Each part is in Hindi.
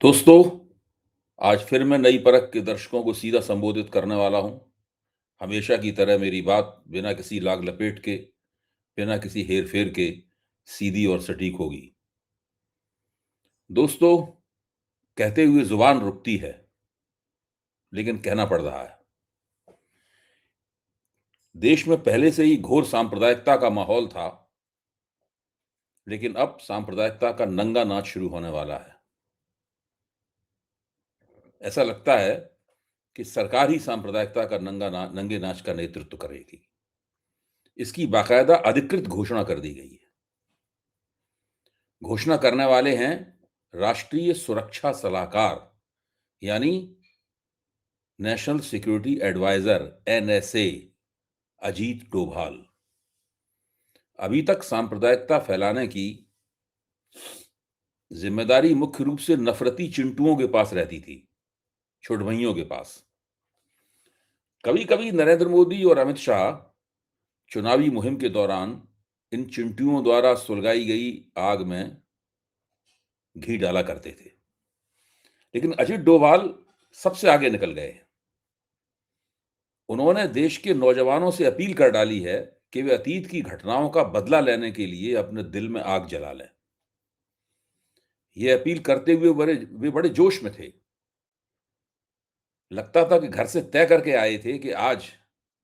दोस्तों, आज फिर मैं नई परख के दर्शकों को सीधा संबोधित करने वाला हूं। हमेशा की तरह मेरी बात बिना किसी लाग लपेट के, बिना किसी हेर-फेर के सीधी और सटीक होगी। दोस्तों, कहते हुए जुबान रुकती है, लेकिन कहना पड़ रहा है। देश में पहले से ही घोर सांप्रदायिकता का माहौल था, लेकिन अब सांप्रदायिकता का नंगा नाच शुरू होने वाला है। ऐसा लगता है कि सरकार ही सांप्रदायिकता का नंगे नाच का नेतृत्व करेगी। इसकी बाकायदा अधिकृत घोषणा कर दी गई है। घोषणा करने वाले हैं राष्ट्रीय सुरक्षा सलाहकार यानी national security adviser NSA Ajit Doval. अभी तक सांप्रदायिकता फैलाने की जिम्मेदारी मुख्य रूप से नफरती चिंटुओं के पास रहती थी, छुड़भइयों के पास। कभी-कभी नरेंद्र मोदी और अमित शाह चुनावी मुहिम के दौरान इन चिंटुओं द्वारा सुलगाई गई आग में घी डाला करते थे, लेकिन अजीत डोभाल सबसे आगे निकल गए। उन्होंने देश के नौजवानों से अपील कर डाली है कि वे अतीत की घटनाओं का बदला लेने के लिए अपने दिल में आग जला लें। ये अपील करते हुए वे बड़े जोश में थे। लगता था कि घर से तय करके आए थे कि आज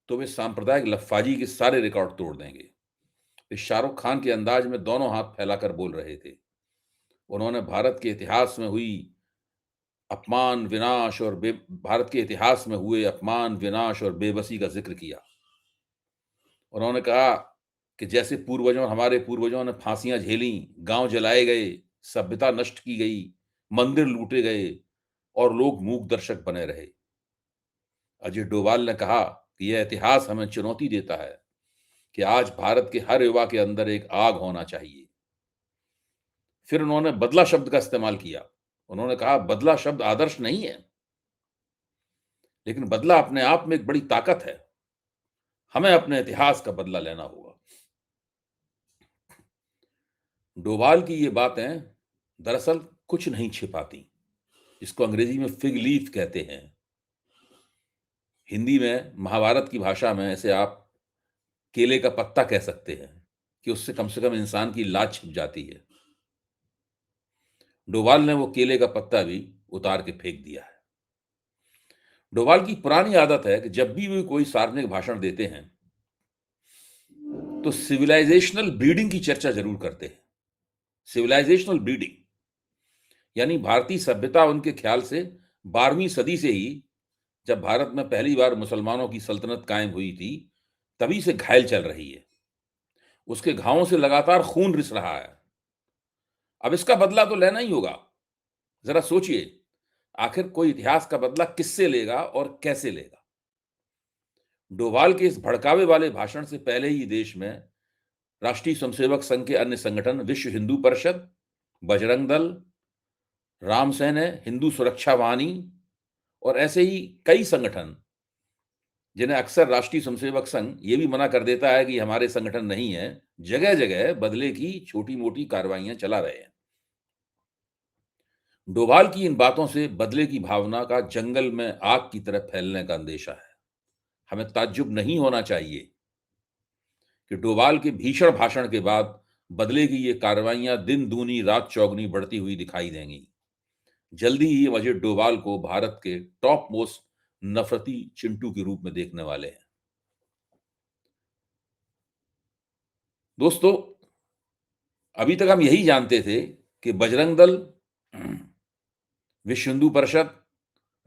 तो वे सांप्रदायिक लफाजी के सारे रिकॉर्ड तोड़ देंगे। वे शाहरुख खान के अंदाज में दोनों हाथ फैलाकर बोल रहे थे। उन्होंने भारत के इतिहास में हुए अपमान, विनाश और बेबसी का जिक्र किया। उन्होंने कहा कि जैसे हमारे पूर्वजों ने फांसियां झेली, गांव जलाए गए, सभ्यता नष्ट की गई, मंदिर लूटे गए और लोग मूक दर्शक बने रहे। अजय डोभाल ने कहा कि यह इतिहास हमें चुनौती देता है कि आज भारत के हर युवा के अंदर एक आग होना चाहिए। फिर उन्होंने बदला शब्द का इस्तेमाल किया। उन्होंने कहा बदला शब्द आदर्श नहीं है, लेकिन बदला अपने आप में एक बड़ी ताकत है। हमें अपने इतिहास का बदला लेना होगा। डोभाल की ये बातें दरअसल कुछ नहीं छिपाती। इसको अंग्रेजी में फिग लीफ कहते हैं। हिंदी में महाभारत की भाषा में इसे आप केले का पत्ता कह सकते हैं कि उससे कम से कम इंसान की लाज छिप जाती है। डोभाल ने वो केले का पत्ता भी उतार के फेंक दिया है। डोभाल की पुरानी आदत है कि जब भी वे कोई सार्वजनिक भाषण देते हैं तो सिविलाइजेशनल ब्रीडिंग की चर्चा जरूर करते हैं। सिविलाइजेशनल ब्रीडिंग यानी भारतीय सभ्यता उनके ख्याल से 12वीं सदी से ही, जब भारत में पहली बार मुसलमानों की सल्तनत कायम हुई थी, तभी से घायल चल रही है। उसके घावों से लगातार खून रिस रहा है। अब इसका बदला तो लेना ही होगा। जरा सोचिए, आखिर कोई इतिहास का बदला किससे लेगा और कैसे लेगा? डोभाल के इस भड़कावे वाले भाषण से पहले ही देश में राष्ट्रीय स्वयंसेवक संघ के अन्य संगठन विश्व हिंदू परिषद, बजरंग दल, राम सेना, हिंदू सुरक्षा वाहिनी और ऐसे ही कई संगठन, जिन्हें अक्सर राष्ट्रीय स्वयंसेवक संघ ये भी मना कर देता है कि हमारे संगठन नहीं है, जगह-जगह बदले की छोटी-मोटी कार्रवाइयां चला रहे हैं। डोभाल की इन बातों से बदले की भावना का जंगल में आग की तरह फैलने का अंदेशा है। हमें ताज्जुब नहीं होना चाहिए कि डोभाल के भीषण भाषण के बाद बदले की ये कार्रवाइयां दिन दूनी रात चौगनी बढ़ती हुई दिखाई देंगी। जल्दी ही हम अजय डोभाल को भारत के टॉप मोस्ट नफरती चिंटू के रूप में देखने वाले हैं। दोस्तों, अभी तक हम यही जानते थे कि बजरंग दल विश्व हिंदू परिषद,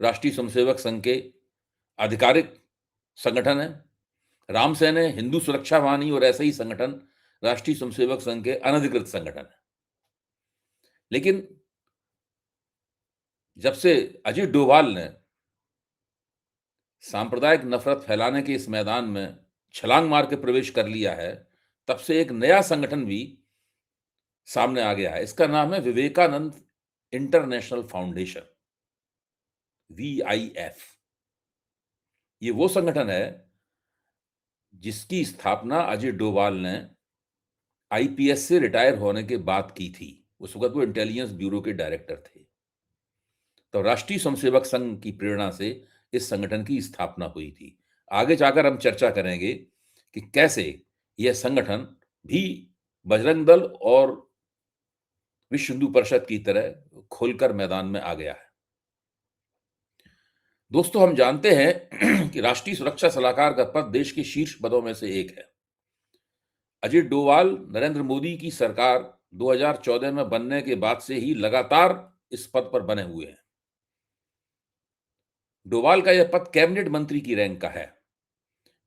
राष्ट्रीय स्वयंसेवक संघ के आधिकारिक संगठन है। राम सेना, हिंदू सुरक्षा वाहिनी और ऐसे ही संगठन राष्ट्रीय स्वयंसेवक संघ के अनधिकृत संगठन है। लेकिन जब से अजय डोभाल ने सांप्रदायिक नफरत फैलाने के इस मैदान में छलांग मार के प्रवेश कर लिया है, तब से एक नया संगठन भी सामने आ गया है। इसका नाम है विवेकानंद इंटरनेशनल फाउंडेशन, वीआईएफ। ये वो संगठन है जिसकी स्थापना अजय डोभाल ने आईपीएस से रिटायर होने के बाद की थी। उस वक्त वो इंटेलिजेंस ब्यूरो के डायरेक्टर थे। तो राष्ट्रीय स्वयंसेवक संघ की प्रेरणा से इस संगठन की स्थापना हुई थी। आगे जाकर हम चर्चा करेंगे कि कैसे यह संगठन भी बजरंग दल और विश्व हिंदू परिषद की तरह खोलकर मैदान में आ गया है। दोस्तों, हम जानते हैं कि राष्ट्रीय सुरक्षा सलाहकार का पद देश के शीर्ष पदों में से एक है। अजित डोभाल नरेंद्र मोदी की सरकार 2014 में बनने के बाद से ही लगातार इस पद पर बने हुए हैं। डोभाल का यह पद कैबिनेट मंत्री की रैंक का है।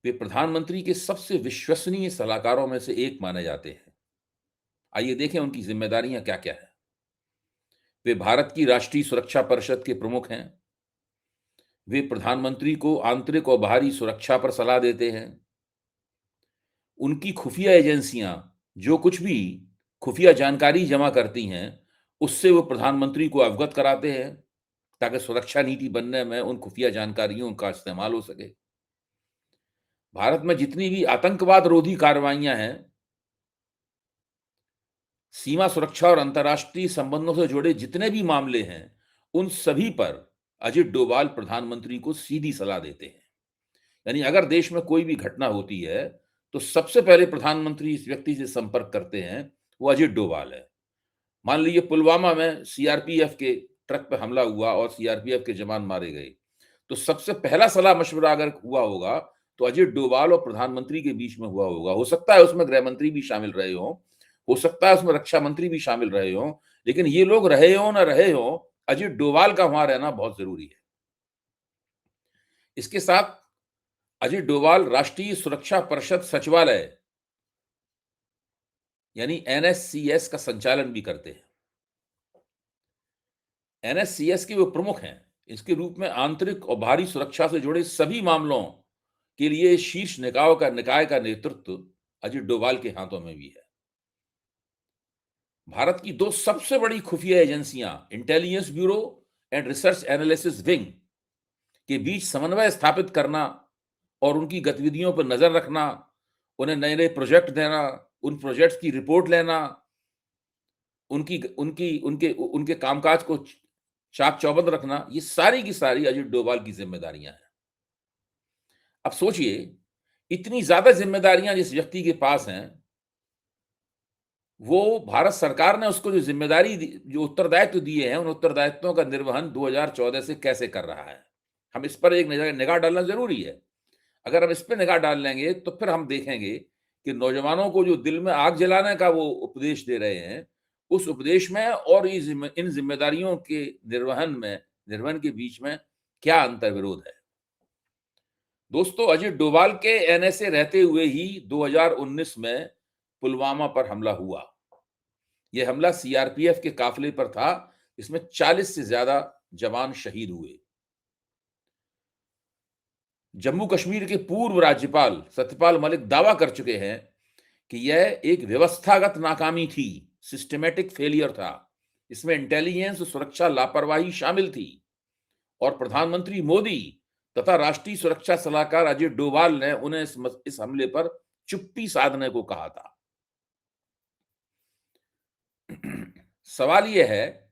वे प्रधानमंत्री के सबसे विश्वसनीय सलाहकारों में से एक माने जाते हैं। आइए देखें उनकी जिम्मेदारियां क्या क्या है। वे भारत की राष्ट्रीय सुरक्षा परिषद के प्रमुख हैं। वे प्रधानमंत्री को आंतरिक और बाहरी सुरक्षा पर सलाह देते हैं। उनकी खुफिया एजेंसियां जो कुछ भी खुफिया जानकारी जमा करती हैं, उससे वो प्रधानमंत्री को अवगत कराते हैं ताकि सुरक्षा नीति बनने में उन खुफिया जानकारियों का इस्तेमाल हो सके। भारत में जितनी भी आतंकवाद रोधी कार्रवाइयां हैं, सीमा सुरक्षा और अंतर्राष्ट्रीय संबंधों से जुड़े जितने भी मामले हैं, उन सभी पर अजित डोभाल प्रधानमंत्री को सीधी सलाह देते हैं। यानी अगर देश में कोई भी घटना होती है, तो सबसे पहले प्रधानमंत्री इस व्यक्ति से संपर्क करते हैं, वो अजित डोभाल है। मान लीजिए पुलवामा में सीआरपीएफ के ट्रक पे हमला हुआ और सीआरपीएफ के जवान मारे गए, तो सबसे पहला सलाह मशवरा अगर हुआ होगा, तो अजित डोभाल और प्रधानमंत्री के बीच में हुआ होगा। हो सकता है उसमें गृह मंत्री भी शामिल रहे हों, हो सकता है उसमें रक्षा मंत्री भी शामिल रहे हों, लेकिन ये लोग रहे हों ना रहे हों, अजित डोभाल का वहां रहना बहुत जरूरी है। इसके साथ अजित डोभाल राष्ट्रीय सुरक्षा परिषद सचिवालय यानी एनएससीएस का संचालन भी करते हैं। एनएससीएस के वो प्रमुख हैं। इसके रूप में आंतरिक और बाहरी सुरक्षा से जुड़े सभी मामलों के लिए शीर्ष निकाय का नेतृत्व अजित डोभाल के हाथों में भी है। भारत की दो सबसे बड़ी खुफिया एजेंसियां intelligence bureau and research analysis wing के बीच समन्वय स्थापित करना और उनकी गतिविधियों पर नजर रखना, उन्हें नए नए प्रोजेक्ट देना, उन प्रोजेक्ट्स की रिपोर्ट लेना, उनकी उनकी उनके उनके कामकाज को चाक चौबंद रखना, ये सारी की सारी अजित डोभाल की जिम्मेदारियां हैं। अब सोचिए, इतनी ज्यादा जिम्मेदारियां जिस व्यक्ति के पास हैं, वो भारत सरकार ने उसको जो उत्तरदायित्व दिए हैं, उन उत्तरदायित्वों का निर्वहन 2014 से कैसे कर रहा है, हम इस पर एक निगाह डालना जरूरी है। अगर हम इस पर निगाह डाल लेंगे तो फिर हम देखेंगे कि नौजवानों को जो दिल में आग जलाने का वो उपदेश दे रहे हैं, उस उपदेश में और इन जिम्मेदारियों के निर्वहन के बीच में क्या अंतर विरोध है। दोस्तों, अजित डोभाल के एनएसए रहते हुए ही 2019 में पुलवामा पर हमला हुआ। यह हमला सीआरपीएफ के काफिले पर था। इसमें 40 से ज्यादा जवान शहीद हुए। जम्मू कश्मीर के पूर्व राज्यपाल सत्यपाल मलिक दावा कर चुके हैं कि यह एक व्यवस्थागत नाकामी थी, सिस्टमैटिक फेलियर था। इसमें इंटेलिजेंस सुरक्षा लापरवाही शामिल थी और प्रधानमंत्री मोदी तथा राष्ट्रीय सुरक्षा सलाहकार अजित डोभाल ने उन्हें इस हमले पर चुप्पी साधने को कहा था। सवाल यह है,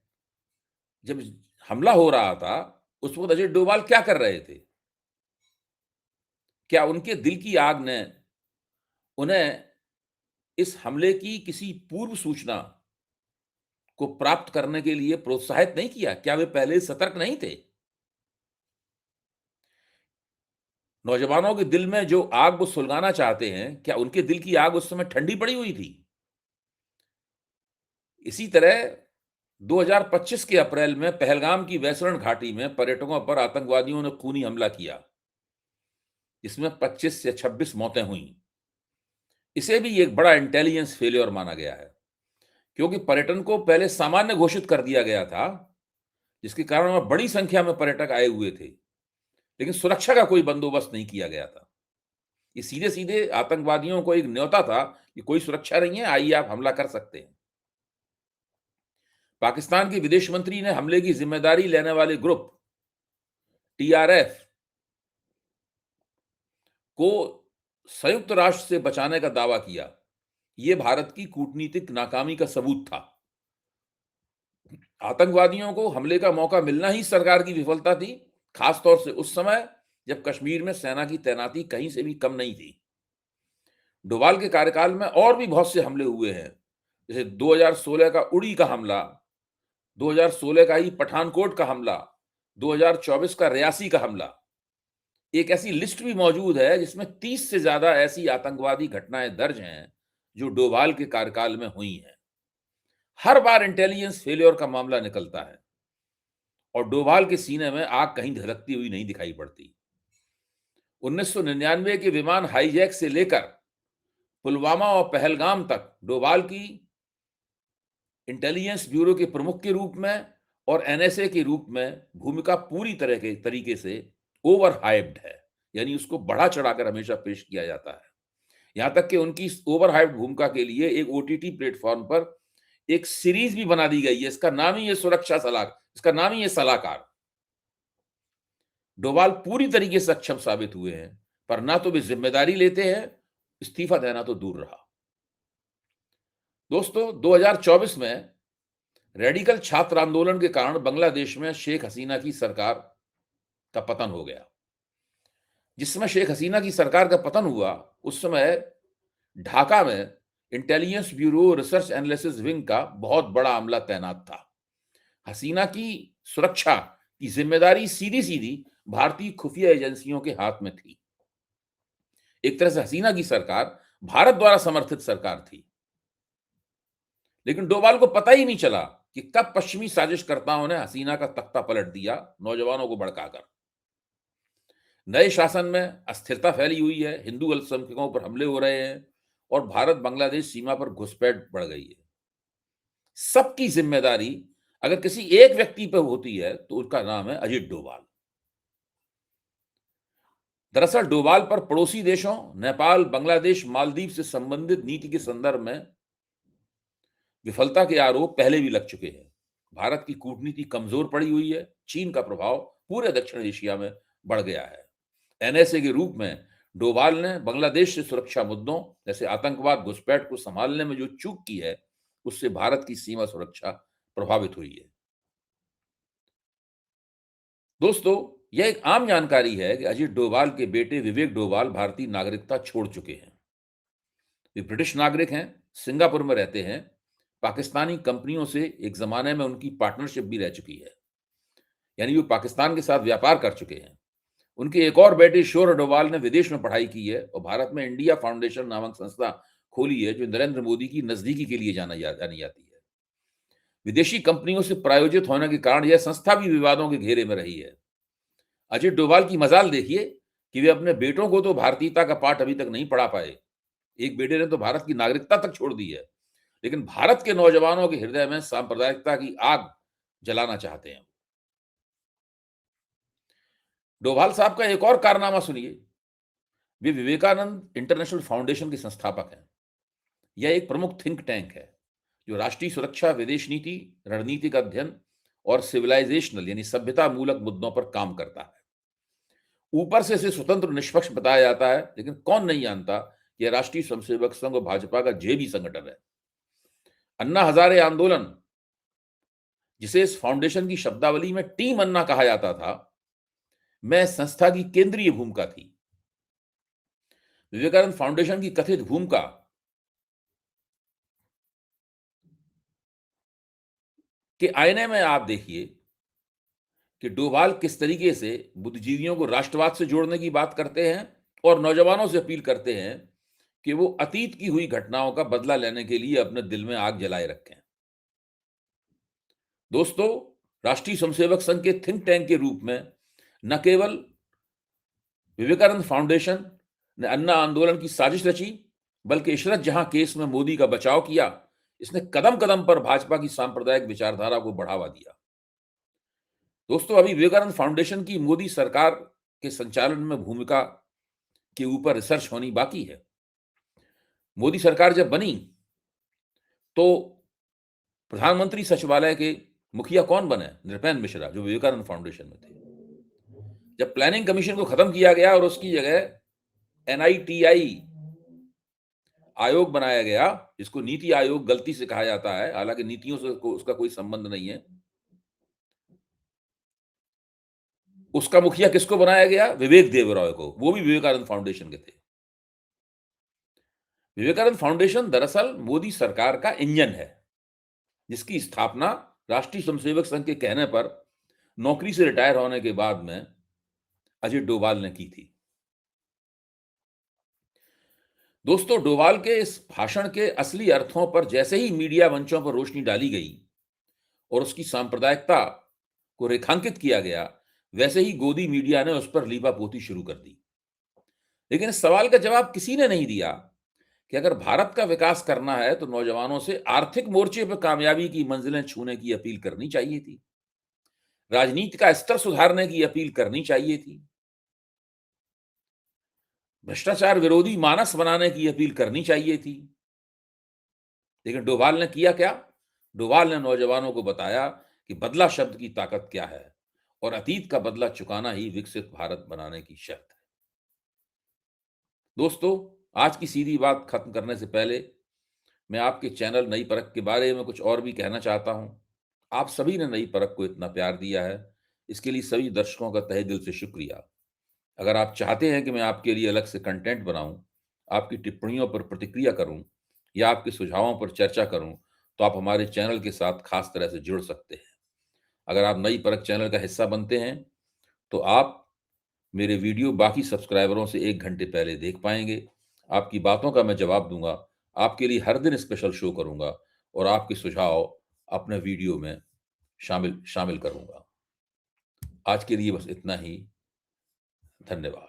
जब हमला हो रहा था उस वक्त अजित डोभाल क्या कर रहे थे? क्या उनके दिल की आग ने उन्हें इस हमले की किसी पूर्व सूचना को प्राप्त करने के लिए प्रोत्साहित नहीं किया? क्या वे पहले सतर्क नहीं थे? नौजवानों के दिल में जो आग वो सुलगाना चाहते हैं, क्या उनके दिल की आग उस समय ठंडी पड़ी हुई थी? इसी तरह 2025 के अप्रैल में पहलगाम की वैसरण घाटी में पर्यटकों पर आतंकवादियों ने खूनी हमला किया, जिसमें 25 से 26 मौतें हुई। इसे भी एक बड़ा इंटेलिजेंस फेलियर माना गया है, क्योंकि पर्यटन को पहले सामान्य घोषित कर दिया गया था, जिसके कारण वहां बड़ी संख्या में पर्यटक आए हुए थे, लेकिन सुरक्षा का कोई बंदोबस्त नहीं किया गया था। ये सीधे सीधे आतंकवादियों को एक न्योता था कि कोई सुरक्षा नहीं है, आइए आप हमला कर सकते हैं। पाकिस्तान के विदेश मंत्री ने हमले की जिम्मेदारी लेने वाले ग्रुप टीआरएफ को संयुक्त राष्ट्र से बचाने का दावा किया। यह भारत की कूटनीतिक नाकामी का सबूत था। आतंकवादियों को हमले का मौका मिलना ही सरकार की विफलता थी, खासतौर से उस समय जब कश्मीर में सेना की तैनाती कहीं से भी कम नहीं थी। डोभाल के कार्यकाल में और भी बहुत से हमले हुए हैं, जैसे 2016 का उड़ी का हमला, 2016 का ही पठानकोट का हमला, 2024 का रियासी का हमला। एक ऐसी लिस्ट भी मौजूद है जिसमें 30 से ज्यादा ऐसी आतंकवादी घटनाएं दर्ज हैं जो डोभाल के कार्यकाल में हुई हैं। हर बार इंटेलिजेंस फेलियर का मामला निकलता है और डोभाल के सीने में आग कहीं धधकती हुई नहीं दिखाई पड़ती। 1999 के विमान हाईजैक से लेकर पुलवामा और पहलगाम तक डोभाल की इंटेलिजेंस ब्यूरो के प्रमुख के रूप में और एनएसए के रूप में भूमिका पूरी तरह के तरीके से ओवर हाइप्ड है, यानी उसको बढ़ा चढ़ाकर हमेशा पेश किया जाता है। यहां तक कि उनकी इस ओवर हाइप्ड भूमिका के लिए एक ओटीटी प्लेटफॉर्म पर एक सीरीज भी बना दी गई है। इसका नाम ही है इसका नाम ही है सलाहकार। डोभाल पूरी तरीके से सक्षम साबित हुए हैं, पर ना तो वे जिम्मेदारी लेते हैं, इस्तीफा देना तो दूर रहा। दोस्तों, 2024 में रेडिकल छात्र आंदोलन के कारण बांग्लादेश में शेख हसीना की सरकार का पतन हो गया। जिस समय शेख हसीना की सरकार का पतन हुआ, उस समय ढाका में intelligence bureau research analysis wing का बहुत बड़ा अमला तैनात था। हसीना की सुरक्षा की जिम्मेदारी सीधी सीधी भारतीय खुफिया एजेंसियों के हाथ में थी। एक तरह से हसीना की सरकार भारत द्वारा समर्थित सरकार थी, लेकिन डोभाल को पता ही नहीं चला कि कब पश्चिमी साजिशकर्ताओं ने हसीना का तख्ता पलट दिया, नौजवानों को भड़काकर। नए शासन में अस्थिरता फैली हुई है, हिंदू अल्पसंख्यकों पर हमले हो रहे हैं और भारत बांग्लादेश सीमा पर घुसपैठ बढ़ गई है। सबकी जिम्मेदारी अगर किसी एक व्यक्ति पर होती है तो उसका नाम है अजित डोभाल। दरअसल डोभाल पर पड़ोसी देशों नेपाल, बांग्लादेश, मालदीव से संबंधित नीति के संदर्भ में विफलता के आरोप पहले भी लग चुके हैं। भारत की कूटनीति कमजोर पड़ी हुई है, चीन का प्रभाव पूरे दक्षिण एशिया में बढ़ गया है। एनएसए के रूप में डोभाल ने बांग्लादेश से सुरक्षा मुद्दों जैसे आतंकवाद, घुसपैठ को संभालने में जो चूक की है, उससे भारत की सीमा सुरक्षा प्रभावित हुई है। दोस्तों, यह एक आम जानकारी है कि अजित डोभाल के बेटे विवेक डोभाल भारतीय नागरिकता छोड़ चुके हैं। वे ब्रिटिश नागरिक हैं, सिंगापुर में रहते हैं। पाकिस्तानी कंपनियों से एक जमाने में उनकी पार्टनरशिप भी रह चुकी है, यानी वो पाकिस्तान के साथ व्यापार कर चुके हैं। उनके एक और बेटे शौर्य डोभाल ने विदेश में पढ़ाई की है और भारत में इंडिया फाउंडेशन नामक संस्था खोली है, जो नरेंद्र मोदी की नजदीकी के लिए जानी जाती है। विदेशी कंपनियों से प्रायोजित होने के कारण यह संस्था भी विवादों के घेरे में रही है। अजित डोभाल की मजाल देखिए कि वे अपने बेटों को तो भारतीयता का पाठ अभी तक नहीं पढ़ा पाए। एक बेटे ने तो भारत की नागरिकता तक छोड़ दी है, लेकिन भारत के नौजवानों के हृदय में सांप्रदायिकता की आग जलाना चाहते हैं। डोभाल साहब का एक और कारनामा सुनिए। वे विवेकानंद इंटरनेशनल फाउंडेशन के संस्थापक हैं। यह एक प्रमुख थिंक टैंक है जो राष्ट्रीय सुरक्षा, विदेश नीति, रणनीतिक अध्ययन और सिविलाइजेशनल यानी सभ्यता मूलक मुद्दों पर काम करता है। ऊपर से इसे स्वतंत्र निष्पक्ष बताया जाता है, लेकिन कौन नहीं जानता कि यह राष्ट्रीय स्वयंसेवक संघ और भाजपा का जेबी संगठन है। अन्ना हजारे आंदोलन, जिसे इस फाउंडेशन की शब्दावली में टीम अन्ना कहा जाता था, में संस्था की केंद्रीय भूमिका थी। विवेकानंद फाउंडेशन की कथित भूमिका के आईने में आप देखिए कि डोभाल किस तरीके से बुद्धिजीवियों को राष्ट्रवाद से जोड़ने की बात करते हैं और नौजवानों से अपील करते हैं कि वो अतीत की हुई घटनाओं का बदला लेने के लिए अपने दिल में आग जलाए रखें। दोस्तों, राष्ट्रीय स्वयंसेवक संघ के थिंक टैंक के रूप में न केवल विवेकानंद फाउंडेशन ने अन्ना आंदोलन की साजिश रची, बल्कि इशरत जहां केस में मोदी का बचाव किया। इसने कदम कदम पर भाजपा की सांप्रदायिक विचारधारा को बढ़ावा दिया। दोस्तों, अभी विवेकानंद फाउंडेशन की मोदी सरकार के संचालन में भूमिका के ऊपर रिसर्च होनी बाकी है। मोदी सरकार जब बनी तो प्रधानमंत्री सचिवालय के मुखिया कौन बने? नृपेंद्र मिश्रा, जो विवेकानंद फाउंडेशन में थे। जब प्लानिंग कमीशन को खत्म किया गया और उसकी जगह एनआईटीआई आयोग बनाया गया, जिसको नीति आयोग गलती से कहा जाता है, हालांकि नीतियों से उसका कोई संबंध नहीं है, उसका मुखिया किसको बनाया गया? विवेक देवरॉय को, वो भी विवेकानंद फाउंडेशन के थे। विवेकानंद फाउंडेशन दरअसल मोदी सरकार का इंजन है, जिसकी स्थापना राष्ट्रीय स्वयंसेवक संघ के कहने पर नौकरी से रिटायर होने के बाद में अजित डोभाल ने की थी। दोस्तों, डोभाल के इस भाषण के असली अर्थों पर जैसे ही मीडिया मंचों पर रोशनी डाली गई और उसकी सांप्रदायिकता को रेखांकित किया गया, वैसे ही गोदी मीडिया ने उस पर लीपापोती शुरू कर दी। लेकिन इस सवाल का जवाब किसी ने नहीं दिया कि अगर भारत का विकास करना है तो नौजवानों से आर्थिक मोर्चे पर कामयाबी की मंजिलें छूने की अपील करनी चाहिए थी, राजनीति का स्तर सुधारने की अपील करनी चाहिए थी, भ्रष्टाचार विरोधी मानस बनाने की अपील करनी चाहिए थी। लेकिन डोभाल ने किया क्या? डोभाल ने नौजवानों को बताया कि बदला शब्द की ताकत क्या है और अतीत का बदला चुकाना ही विकसित भारत बनाने की शर्त है। दोस्तों, आज की सीधी बात खत्म करने से पहले मैं आपके चैनल नई परख के बारे में कुछ और भी कहना चाहता हूं। आप सभी ने नई परख को इतना प्यार दिया है, इसके लिए सभी दर्शकों का तहे दिल से शुक्रिया। अगर आप चाहते हैं कि मैं आपके लिए अलग से कंटेंट बनाऊं, आपकी टिप्पणियों पर प्रतिक्रिया करूं या आपके सुझावों पर चर्चा करूं, तो आप हमारे चैनल के साथ खास तरह से जुड़ सकते हैं। अगर आप नई परख चैनल का हिस्सा बनते हैं, तो आप मेरे वीडियो बाकी सब्सक्राइबरों से 1 घंटे पहले देख पाएंगे। आपकी बातों का मैं जवाब दूंगा, आपके लिए हर दिन स्पेशल शो करूंगा और आपके सुझाव अपने वीडियो में शामिल शामिल करूंगा। आज के लिए बस इतना ही। धन्यवाद।